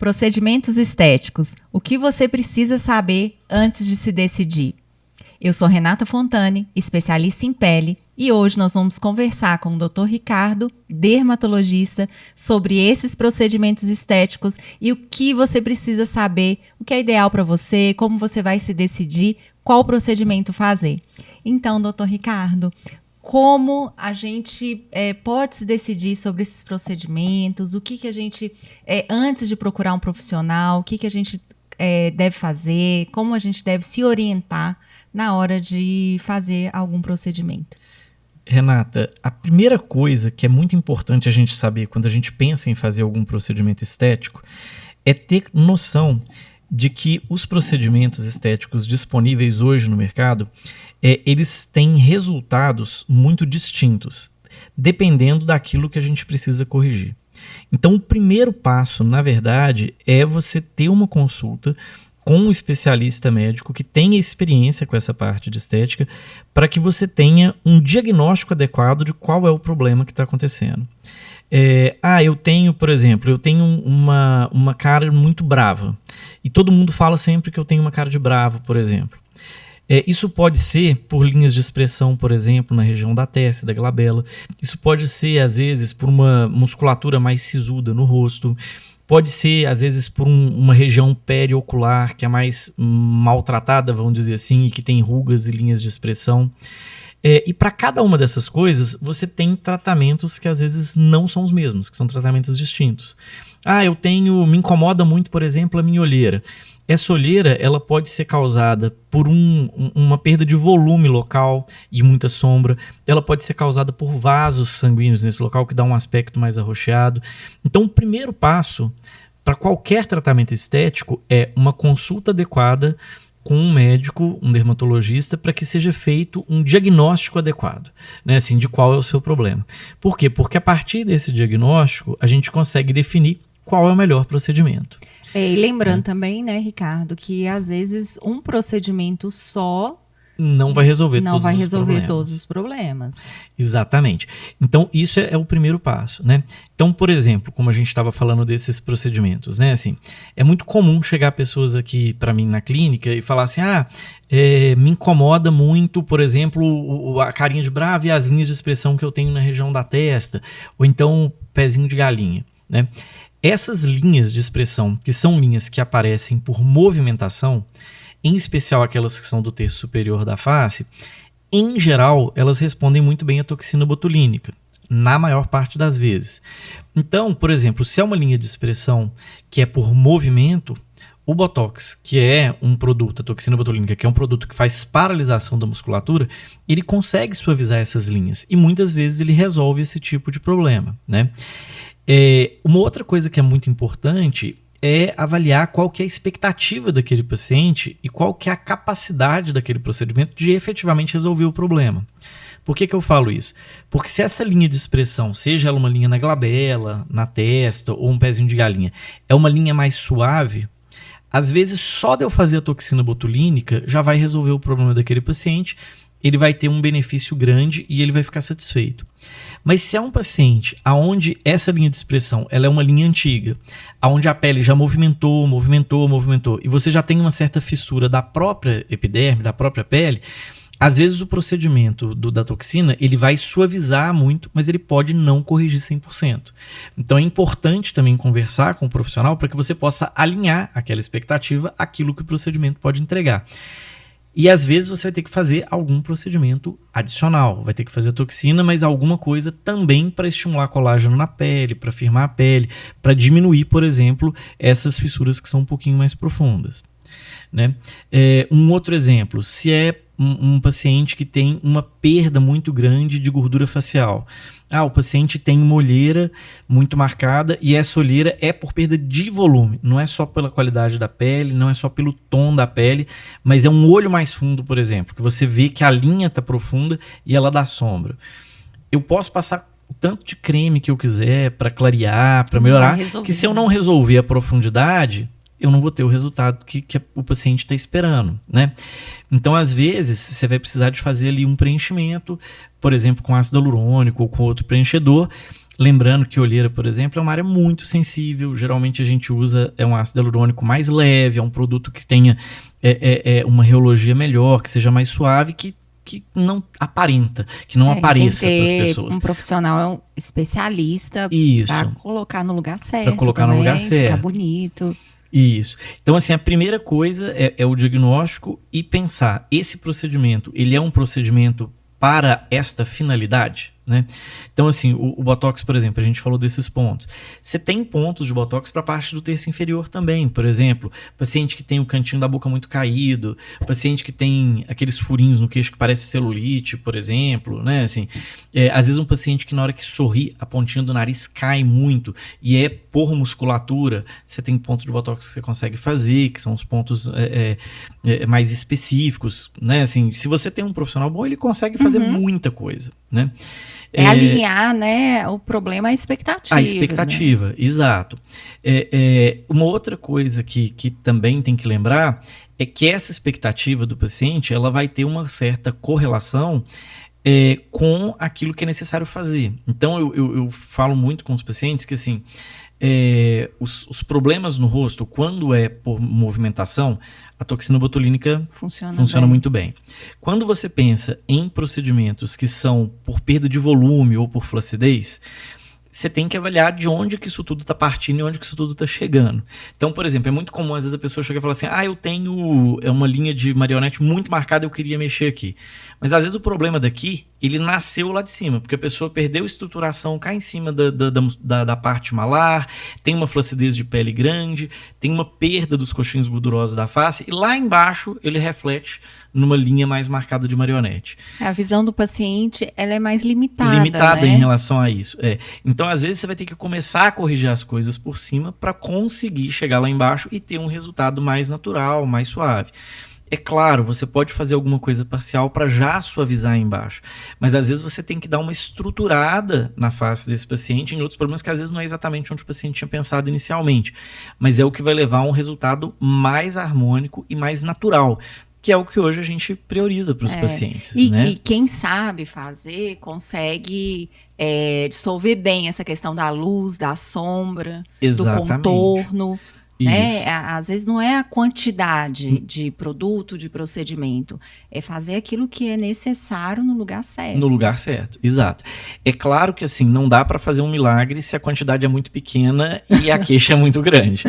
Procedimentos estéticos. O que você precisa saber antes de se decidir? Eu sou Renata Fontani, especialista em pele, e hoje nós vamos conversar com o Dr. Ricardo, dermatologista, sobre esses procedimentos estéticos e o que você precisa saber, o que é ideal para você, como você vai se decidir, qual procedimento fazer. Então, Dr. Ricardo, como a gente pode se decidir sobre esses procedimentos, o que a gente, antes de procurar um profissional, o que a gente deve fazer, como a gente deve se orientar na hora de fazer algum procedimento? Renata, a primeira coisa que é muito importante a gente saber quando a gente pensa em fazer algum procedimento estético é ter noção de que os procedimentos estéticos disponíveis hoje no mercado, eles têm resultados muito distintos, dependendo daquilo que a gente precisa corrigir. Então, o primeiro passo, na verdade, é você ter uma consulta com um especialista médico que tenha experiência com essa parte de estética, para que você tenha um diagnóstico adequado de qual é o problema que está acontecendo. Eu tenho, por exemplo, uma cara muito brava, e todo mundo fala sempre que eu tenho uma cara de bravo, por exemplo. Isso pode ser por linhas de expressão, por exemplo, na região da testa, da glabela. Isso pode ser, às vezes, por uma musculatura mais sisuda no rosto. Pode ser, às vezes, por uma região periocular que é mais maltratada, vamos dizer assim, e que tem rugas e linhas de expressão. E para cada uma dessas coisas, você tem tratamentos que às vezes não são os mesmos, que são tratamentos distintos. Me incomoda muito, por exemplo, a minha olheira. Essa olheira, ela pode ser causada por uma perda de volume local e muita sombra. Ela pode ser causada por vasos sanguíneos nesse local, que dá um aspecto mais arroxeado. Então, o primeiro passo para qualquer tratamento estético é uma consulta adequada com um médico, um dermatologista, para que seja feito um diagnóstico adequado, né, assim, de qual é o seu problema. Por quê? Porque a partir desse diagnóstico, a gente consegue definir qual é o melhor procedimento. E lembrando também, né, Ricardo, que às vezes um procedimento só não vai resolver todos os problemas. Exatamente. Então, isso é o primeiro passo, né? Então, por exemplo, como a gente estava falando desses procedimentos, né? Assim, é muito comum chegar pessoas aqui para mim na clínica e falar assim, me incomoda muito, por exemplo, a carinha de brava e as linhas de expressão que eu tenho na região da testa, ou então pezinho de galinha, né? Essas linhas de expressão, que são linhas que aparecem por movimentação, em especial aquelas que são do terço superior da face, em geral, elas respondem muito bem à toxina botulínica, na maior parte das vezes. Então, por exemplo, se é uma linha de expressão que é por movimento, o Botox, que é um produto, a toxina botulínica, que é um produto que faz paralisação da musculatura, ele consegue suavizar essas linhas e muitas vezes ele resolve esse tipo de problema, né? Uma outra coisa que é muito importante é avaliar qual que é a expectativa daquele paciente e qual que é a capacidade daquele procedimento de efetivamente resolver o problema. Por que eu falo isso? Porque se essa linha de expressão, seja ela uma linha na glabela, na testa ou um pezinho de galinha, é uma linha mais suave, às vezes só de eu fazer a toxina botulínica já vai resolver o problema daquele paciente, ele vai ter um benefício grande e ele vai ficar satisfeito. Mas se é um paciente onde essa linha de expressão ela é uma linha antiga, onde a pele já movimentou, e você já tem uma certa fissura da própria epiderme, da própria pele, às vezes o procedimento da toxina ele vai suavizar muito, mas ele pode não corrigir 100%. Então é importante também conversar com o profissional para que você possa alinhar aquela expectativa àquilo que o procedimento pode entregar. E às vezes você vai ter que fazer algum procedimento adicional, vai ter que fazer a toxina, mas alguma coisa também para estimular colágeno na pele, para firmar a pele, para diminuir, por exemplo, essas fissuras que são um pouquinho mais profundas, né? Um outro exemplo, se é um paciente que tem uma perda muito grande de gordura facial. O paciente tem uma olheira muito marcada e essa olheira é por perda de volume. Não é só pela qualidade da pele, não é só pelo tom da pele, mas é um olho mais fundo, por exemplo, que você vê que a linha está profunda e ela dá sombra. Eu posso passar o tanto de creme que eu quiser para clarear, para melhorar, que se eu não resolver a profundidade, eu não vou ter o resultado que o paciente está esperando, né? Então, às vezes, você vai precisar de fazer ali um preenchimento, por exemplo, com ácido hialurônico ou com outro preenchedor, Lembrando que olheira, por exemplo, é uma área muito sensível. Geralmente a gente usa um ácido hialurônico mais leve, é um produto que tenha uma reologia melhor, que seja mais suave, que não aparenta, que não apareça para as pessoas. Um profissional especialista para colocar no lugar certo. Para colocar no lugar certo. Ficar bonito. Isso. Então, assim, a primeira coisa é o diagnóstico e pensar, esse procedimento, ele é um procedimento para esta finalidade? Né? Então, assim, o Botox, por exemplo, a gente falou desses pontos. Você tem pontos de Botox para a parte do terço inferior também. Por exemplo, paciente que tem o cantinho da boca muito caído, paciente que tem aqueles furinhos no queixo que parece celulite, por exemplo, né? Assim, às vezes um paciente que na hora que sorri, a pontinha do nariz cai muito e é por musculatura, você tem ponto de Botox que você consegue fazer, que são os pontos mais específicos, né? Assim, se você tem um profissional bom, ele consegue fazer muita coisa, né? Alinhar, né, o problema à expectativa. A expectativa, né? Exato. Uma outra coisa que também tem que lembrar é que essa expectativa do paciente, ela vai ter uma certa correlação com aquilo que é necessário fazer. Então, eu falo muito com os pacientes que, assim, os problemas no rosto, quando é por movimentação, a toxina botulínica funciona muito bem. Quando você pensa em procedimentos que são por perda de volume ou por flacidez, você tem que avaliar de onde que isso tudo está partindo e onde que isso tudo está chegando. Então, por exemplo, é muito comum às vezes a pessoa chega e fala assim, eu tenho uma linha de marionete muito marcada, eu queria mexer aqui. Mas às vezes o problema daqui, ele nasceu lá de cima, porque a pessoa perdeu estruturação cá em cima da parte malar, tem uma flacidez de pele grande, tem uma perda dos coxinhos gordurosos da face, e lá embaixo ele reflete numa linha mais marcada de marionete. A visão do paciente, ela é mais limitada, Limitada, né? Em relação a isso. Então, às vezes, você vai ter que começar a corrigir as coisas por cima para conseguir chegar lá embaixo e ter um resultado mais natural, mais suave. É claro, você pode fazer alguma coisa parcial para já suavizar embaixo, mas às vezes você tem que dar uma estruturada na face desse paciente em outros problemas que às vezes não é exatamente onde o paciente tinha pensado inicialmente, mas é o que vai levar a um resultado mais harmônico e mais natural, que é o que hoje a gente prioriza para os pacientes. Né? E quem sabe fazer consegue dissolver bem essa questão da luz, da sombra, Exatamente. do contorno. Né? Às vezes não é a quantidade de produto, de procedimento, é fazer aquilo que é necessário no lugar certo. No lugar certo, exato. É claro que assim, não dá para fazer um milagre se a quantidade é muito pequena e a queixa é muito grande.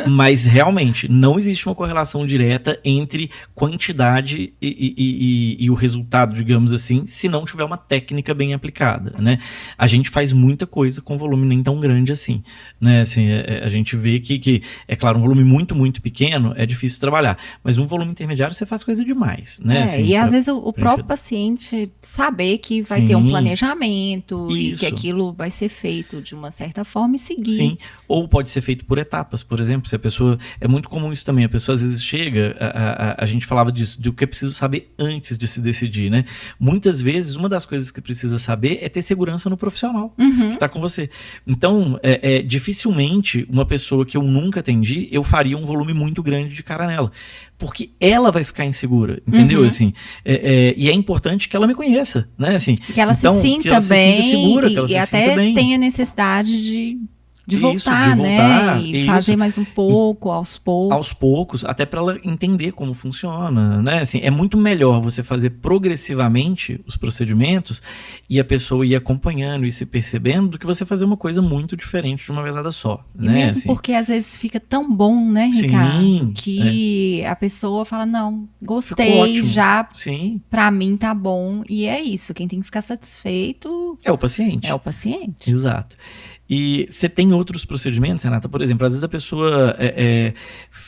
Mas realmente não existe uma correlação direta entre quantidade e o resultado, digamos assim, se não tiver uma técnica bem aplicada, né? A gente faz muita coisa com volume nem tão grande assim, né? Assim, a gente vê que claro, um volume muito, muito pequeno é difícil trabalhar, mas um volume intermediário você faz coisa demais, né? Assim, e às vezes o próprio paciente saber que vai ter um planejamento e que aquilo vai ser feito de uma certa forma e seguir. Sim, ou pode ser feito por etapas, por exemplo, se a pessoa, é muito comum isso também, a pessoa às vezes chega, a gente falava disso, de o que é preciso saber antes de se decidir, né? Muitas vezes, uma das coisas que precisa saber é ter segurança no profissional que está com você. Então, dificilmente uma pessoa que eu nunca atendi, eu faria um volume muito grande de cara nela, porque ela vai ficar insegura, entendeu? Assim, e é importante que ela me conheça, né? Assim, que ela se sinta bem segura, que ela se até sinta bem. Tenha necessidade de voltar, de voltar, né? E fazer mais um pouco, aos poucos. Aos poucos, até para ela entender como funciona, né? Assim, é muito melhor você fazer progressivamente os procedimentos e a pessoa ir acompanhando e se percebendo do que você fazer uma coisa muito diferente de uma vezada só. E né? mesmo assim, porque às vezes fica tão bom, né, Ricardo? Sim, que a pessoa fala, não, gostei, já sim. Pra mim tá bom. E é isso, quem tem que ficar satisfeito é o paciente. É o paciente. Exato. E você tem outros procedimentos, Renata? Por exemplo, às vezes a pessoa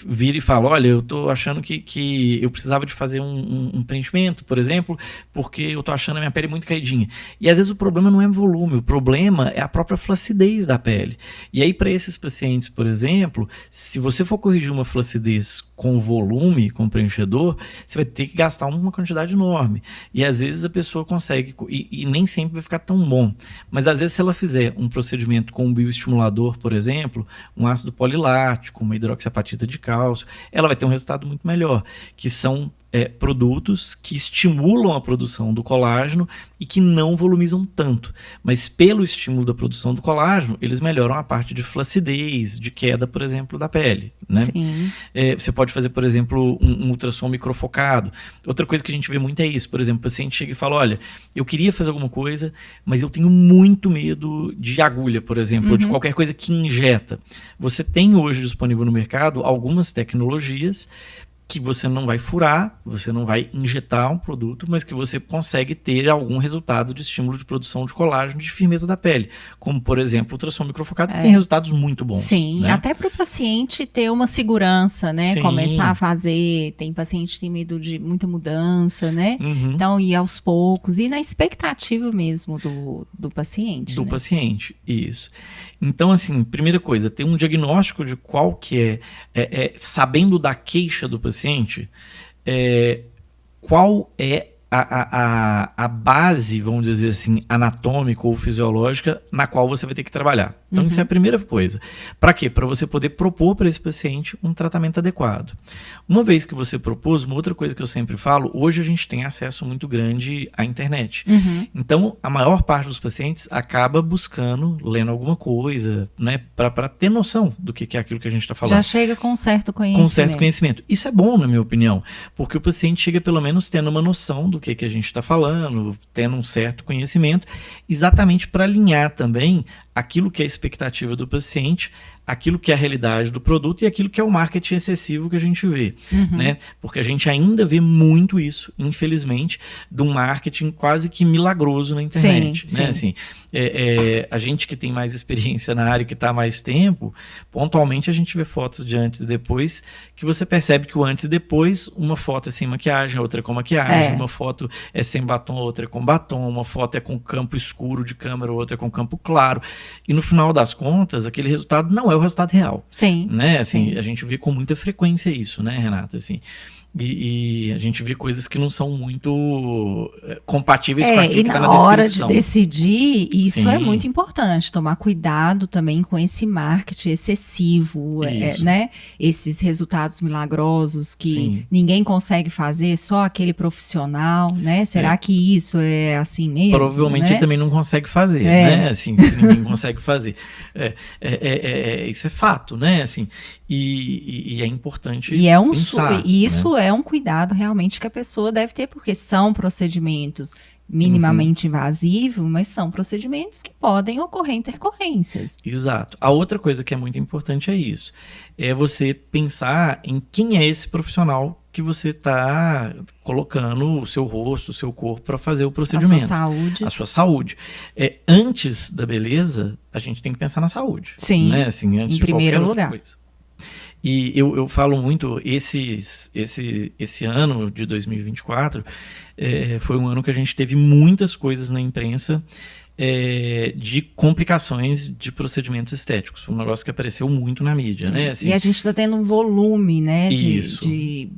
vira e fala, olha, eu tô achando que eu precisava de fazer um preenchimento, por exemplo, porque eu tô achando a minha pele muito caidinha. E às vezes o problema não é volume, o problema é a própria flacidez da pele. E aí para esses pacientes, por exemplo, se você for corrigir uma flacidez com volume, com preenchedor, você vai ter que gastar uma quantidade enorme. E às vezes a pessoa consegue, e nem sempre vai ficar tão bom. Mas às vezes se ela fizer um procedimento com um bioestimulador, por exemplo, um ácido polilático, uma hidroxiapatita de cálcio, ela vai ter um resultado muito melhor, que são produtos que estimulam a produção do colágeno e que não volumizam tanto. Mas pelo estímulo da produção do colágeno, eles melhoram a parte de flacidez, de queda, por exemplo, da pele. Né? Sim. Você pode fazer, por exemplo, um ultrassom microfocado. Outra coisa que a gente vê muito é isso. Por exemplo, o paciente chega e fala, olha, eu queria fazer alguma coisa, mas eu tenho muito medo de agulha, por exemplo, ou de qualquer coisa que injeta. Você tem hoje disponível no mercado algumas tecnologias que você não vai furar, você não vai injetar um produto, mas que você consegue ter algum resultado de estímulo de produção de colágeno, de firmeza da pele. Como, por exemplo, o ultrassom microfocado, que tem resultados muito bons. Sim, né? Até para o paciente ter uma segurança, né? Sim. Começar a fazer, tem paciente que tem medo de muita mudança, né? Então, ir aos poucos, e na expectativa mesmo do paciente. Do né? paciente, isso. Então, assim, primeira coisa, ter um diagnóstico de qual que sabendo da queixa do paciente, qual é a base, vamos dizer assim, anatômica ou fisiológica na qual você vai ter que trabalhar. Então, isso é a primeira coisa. Para quê? Para você poder propor para esse paciente um tratamento adequado. Uma vez que você propôs, uma outra coisa que eu sempre falo, hoje a gente tem acesso muito grande à internet. Então, a maior parte dos pacientes acaba buscando, lendo alguma coisa, né, para ter noção do que é aquilo que a gente está falando. Já chega com certo conhecimento. Com certo conhecimento. Isso é bom, na minha opinião, porque o paciente chega pelo menos tendo uma noção do que a gente está falando, tendo um certo conhecimento, exatamente para alinhar também aquilo que é a expectativa do paciente, aquilo que é a realidade do produto e aquilo que é o marketing excessivo que a gente vê, né? Porque a gente ainda vê muito isso, infelizmente, de um marketing quase que milagroso na internet, sim, né? sim. Assim, a gente que tem mais experiência na área, que está há mais tempo, pontualmente a gente vê fotos de antes e depois, que você percebe que o antes e depois, uma foto é sem maquiagem, outra é com maquiagem, uma foto é sem batom, outra é com batom, uma foto é com campo escuro de câmera, outra é com campo claro. E no final das contas, aquele resultado não é o resultado real. Sim. Né? Assim, sim. A gente vê com muita frequência isso, né, Renata? Assim, e a gente vê coisas que não são muito compatíveis com aquilo que está na descrição. E na hora de decidir, isso Sim. é muito importante. Tomar cuidado também com esse marketing excessivo, né? Esses resultados milagrosos que Sim. ninguém consegue fazer, só aquele profissional, né? Será que isso é assim mesmo? Provavelmente né? ele também não consegue fazer, né? Assim, se ninguém consegue fazer. Isso é fato, né? Assim, e é importante pensar. E isso é um cuidado realmente que a pessoa deve ter, porque são procedimentos minimamente invasivos, mas são procedimentos que podem ocorrer intercorrências. Exato. A outra coisa que é muito importante é isso. É você pensar em quem é esse profissional que você está colocando o seu rosto, o seu corpo para fazer o procedimento. A sua saúde. A sua saúde. Antes da beleza, a gente tem que pensar na saúde. Sim, né? Assim, antes em de primeiro qualquer outra lugar. coisa. E eu falo muito, esse ano de 2024 foi um ano que a gente teve muitas coisas na imprensa de complicações de procedimentos estéticos. Foi um negócio que apareceu muito na mídia, né? Assim, e a gente está tendo um volume, né, Isso. de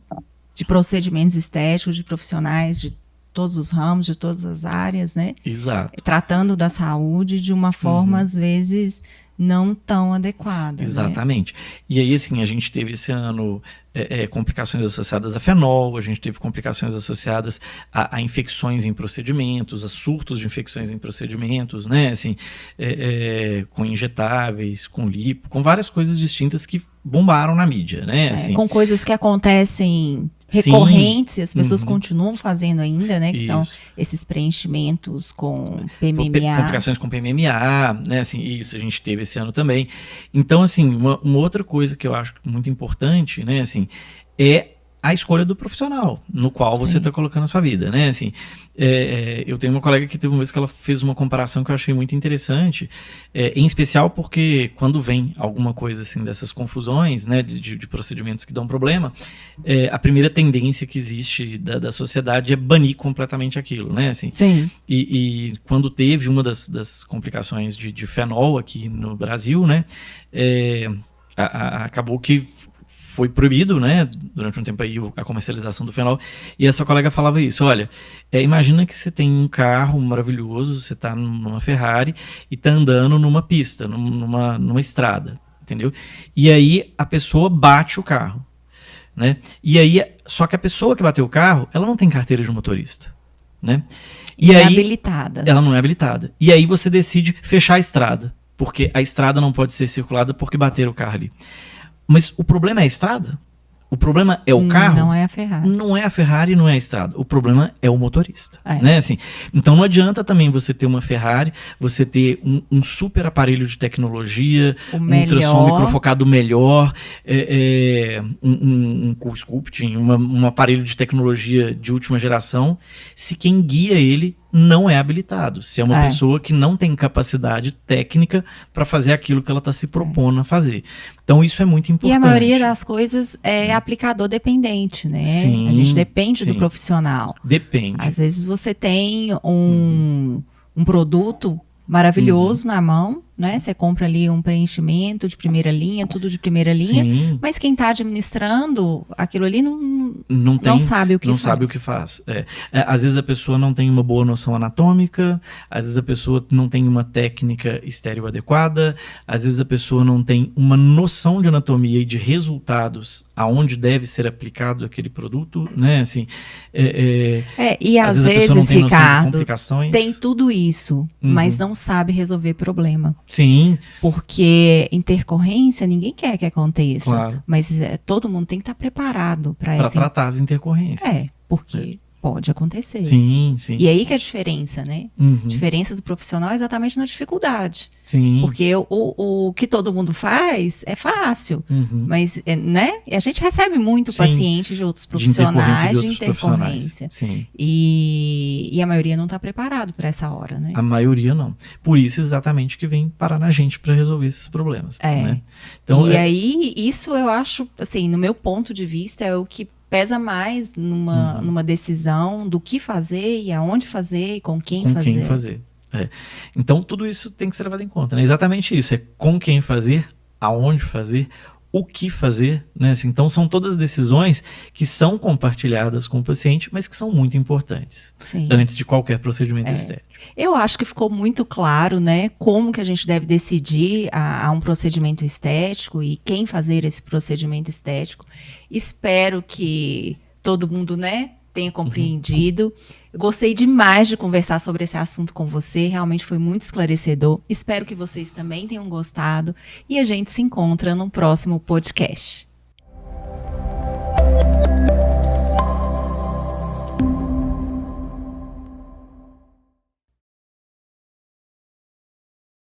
procedimentos estéticos, de profissionais de todos os ramos, de todas as áreas, né? Exato. Tratando da saúde de uma forma, às vezes, não tão adequada. Exatamente. Né? E aí, assim, a gente teve esse ano complicações associadas a fenol, a gente teve complicações associadas a infecções em procedimentos, a surtos de infecções em procedimentos, né? Assim, com injetáveis, com lipo, com várias coisas distintas que bombaram na mídia, né? Assim, com coisas que acontecem recorrentes, e as pessoas continuam fazendo ainda, né? Que são esses preenchimentos com PMMA. Complicações com PMMA, né? Assim, isso a gente teve esse ano também. Então, assim, uma outra coisa que eu acho muito importante, né? Assim, é a escolha do profissional no qual você está colocando a sua vida, né? Assim, eu tenho uma colega que teve uma vez que ela fez uma comparação que eu achei muito interessante, em especial porque quando vem alguma coisa assim dessas confusões, né, de procedimentos que dão problema, a primeira tendência que existe da sociedade é banir completamente aquilo, né? Assim, e quando teve uma das complicações de fenol aqui no Brasil, né, acabou que foi proibido, né, durante um tempo aí a comercialização do fenol, e essa colega falava isso, olha, imagina que você tem um carro maravilhoso, você está numa Ferrari e está andando numa pista, numa estrada, entendeu? E aí a pessoa bate o carro, né? E aí, só que a pessoa que bateu o carro, ela não tem carteira de motorista, né? E é aí, habilitada. ela não é habilitada. E aí você decide fechar a estrada, porque a estrada não pode ser circulada porque bateram o carro ali. Mas o problema é a estrada? O problema é o carro? Não é a Ferrari. Não é a Ferrari, não é a estrada. O problema é o motorista. É. Né? Assim, então não adianta também você ter uma Ferrari, você ter um super aparelho de tecnologia, um ultrassom microfocado melhor, um co-sculpting, um aparelho de tecnologia de última geração, se quem guia ele não é habilitado, se é uma pessoa que não tem capacidade técnica para fazer aquilo que ela está se propondo a fazer. Então isso é muito importante. E a maioria das coisas é aplicador dependente, né? Sim, a gente depende do profissional. Depende. Às vezes você tem um produto maravilhoso na mão, né? Você compra ali um preenchimento de primeira linha, tudo de primeira linha, Sim. mas quem está administrando aquilo ali não sabe o que faz. Não sabe o que faz. Às vezes a pessoa não tem uma boa noção anatômica, às vezes a pessoa não tem uma técnica estéril adequada, às vezes a pessoa não tem uma noção de anatomia e de resultados aonde deve ser aplicado aquele produto, né? Assim, e às vezes Ricardo, tem tudo isso, mas não sabe resolver problema. Sim. Porque intercorrência ninguém quer que aconteça. Claro. Mas todo mundo tem que estar preparado para tratar as intercorrências. Porque pode acontecer. Sim, sim. E aí que é a diferença, né? A diferença do profissional é exatamente na dificuldade. Sim. Porque o que todo mundo faz é fácil. Mas, né? A gente recebe muito pacientes de outros profissionais de intercorrência. Sim. E a maioria não está preparado para essa hora, né? A maioria não. Por isso exatamente que vem parar na gente para resolver esses problemas. Né? Então, aí, isso eu acho, assim, no meu ponto de vista, é o que pesa mais numa decisão do que fazer e aonde fazer e com quem fazer. Então, tudo isso tem que ser levado em conta. Né? Exatamente isso. É com quem fazer, aonde fazer, o que fazer. Né? Assim, então, são todas decisões que são compartilhadas com o paciente, mas que são muito importantes. Sim. Antes de qualquer procedimento estético. Eu acho que ficou muito claro, né, como que a gente deve decidir a um procedimento estético e quem fazer esse procedimento estético. Espero que todo mundo, né, tenha compreendido. Eu gostei demais de conversar sobre esse assunto com você, realmente foi muito esclarecedor. Espero que vocês também tenham gostado e a gente se encontra no próximo podcast.